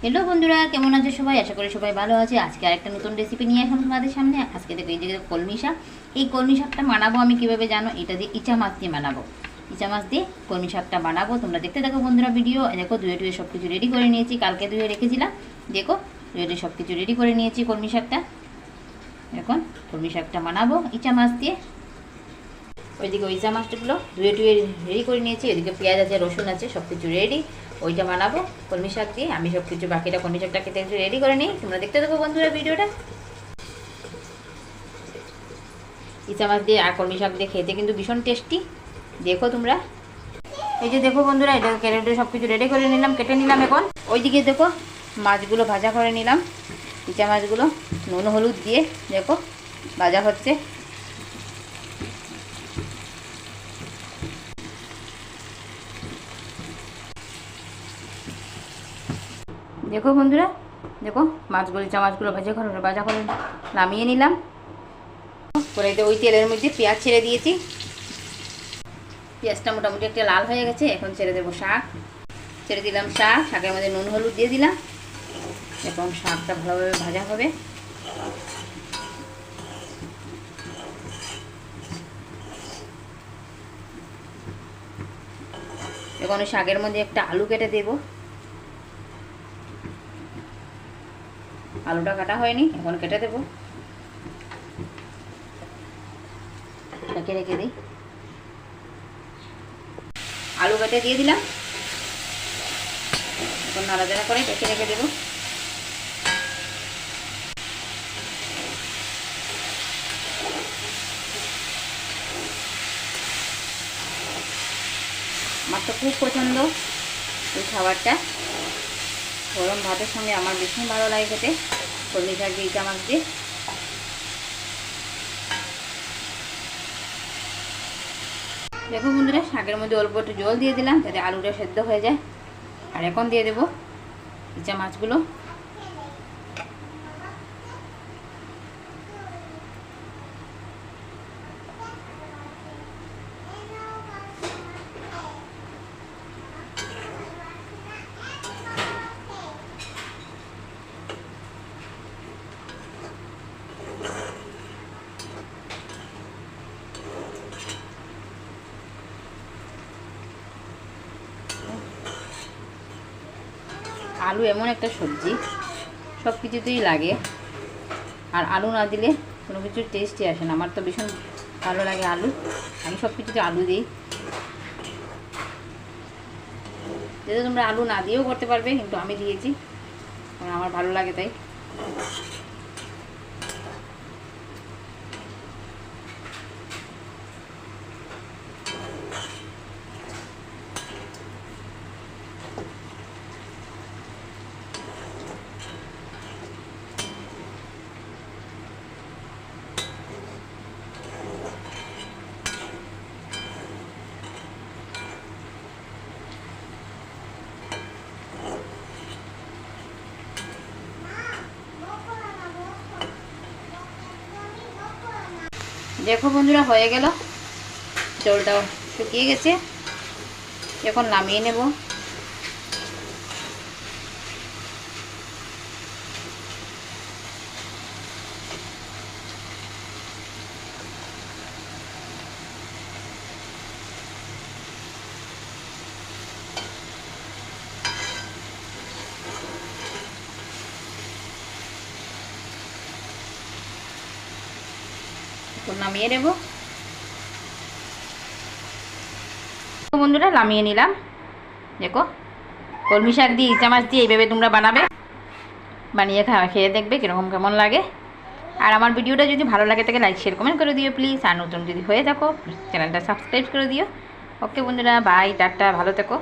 Hello বন্ধুরা, কেমন আছে সবাই? আশা করি সবাই ভালো আছে। আজকে আরেকটা নতুন রেসিপি নিয়ে এখন তোমাদের সামনে। আজকে দেখো এই যে কলমি শাক, এই কলমি শাকটা বানাবো আমি কীভাবে জানো? এটা দিয়ে ইচা মাছ দিয়ে বানাবো। ইচা মাছ দিয়ে কলমি শাকটা বানাবো। তোমরা দেখতে থাকো বন্ধুরা ভিডিও। দেখো ধুয়ে সব কিছু রেডি করে নিয়েছি, কালকে ধুয়ে রেখেছিলাম। দেখো ধুয়ে সব কিছু রেডি করে নিয়েছি কলমি শাকটা। এখন কলমি শাকটা বানাবো ইচা মাছ দিয়ে। ওইদিকে ওই ইচা মাছগুলো ধুয়ে রেডি করে নিয়েছি। ওইদিকে পেঁয়াজ আছে, রসুন আছে, সব কিছু রেডি। ওইটা বানাবো কলমি শাক দিয়ে। আমি সব কিছু বাকিটা কলমি শাকটা খেতে একটু রেডি করে নিই। তোমরা দেখতে থাকো বন্ধুরা ভিডিওটা। ইচা মাছ দিয়ে আর কলমি শাক দিয়ে খেতে কিন্তু ভীষণ টেস্টি। দেখো তোমরা, এই যে দেখো বন্ধুরা, এটা কেটে সব কিছু রেডি করে নিলাম, কেটে নিলাম। এখন ওইদিকে দেখো মাছগুলো ভাজা করে নিলাম। ইচা মাছগুলো নুন হলুদ দিয়ে দেখো ভাজা হচ্ছে। দেখো বন্ধুরা, দেখো মাছগুলো ইচা মাছগুলো ভাজা করে নামিয়ে নিলাম। কড়াইতে ওই তেলের মধ্যে পেঁয়াজ ছেড়ে দিয়েছি। পেঁয়াজটা মোটামুটি একটা লাল হয়ে গেছে। এখন ছেড়ে দেবো শাক। ছেড়ে দিলাম শাক, শাকের মধ্যে নুন হলুদ দিয়ে দিলাম। এখন শাকটা ভালোভাবে ভাজা হবে। এখন শাকের মধ্যে একটা আলু কেটে দেবো। আলুটা কাটা হয়নি, এখন কেটে দেবো। রেখে দিই। আলু কেটে দিয়ে দিলাম। এখন নাড়াচাড়া করে রেখে দেবো। আমার তো খুব পছন্দ এই খাবারটা। গরম ভাতের সঙ্গে আমার ভীষণ ভালো লাগে খেতে কলমি শাক দিয়ে ইচা মাছ দিয়ে। দেখো বন্ধুরা, শাকের মধ্যে অল্প একটু জল দিয়ে দিলাম যাতে আলুটা সেদ্ধ হয়ে যায়। আর এখন দিয়ে দেবো ইচা মাছগুলো। আলু এমন একটা সবজি, সব কিছুতেই লাগে। আর আলু না দিলে কোনো কিছুর টেস্টই আসে না। আমার তো ভীষণ ভালো লাগে আলু, আমি সব কিছুতে আলু দিই। যেহেতু তোমরা আলু না দিয়েও করতে পারবে, কিন্তু আমি দিয়েছি কারণ আমার ভালো লাগে তাই। দেখো বন্ধুরা, হয়ে গেল, জলটাও শুকিয়ে গেছে। এখন নামিয়ে নেব। নামিয়ে নেব বন্ধুরা, নামিয়ে নিলাম। দেখো কলমি শাক দিয়ে ইচা মাছ দিয়ে এইভাবে তোমরা বানিয়ে খেয়ে দেখবে কীরকম কেমন লাগে। আর আমার ভিডিওটা যদি ভালো লাগে থাকে লাইক শেয়ার কমেন্ট করে দিও প্লিজ। আর নতুন যদি হয়ে থাকো চ্যানেলটা সাবস্ক্রাইব করে দিও। ওকে বন্ধুরা, বাই, টাটা, ভালো থেকো।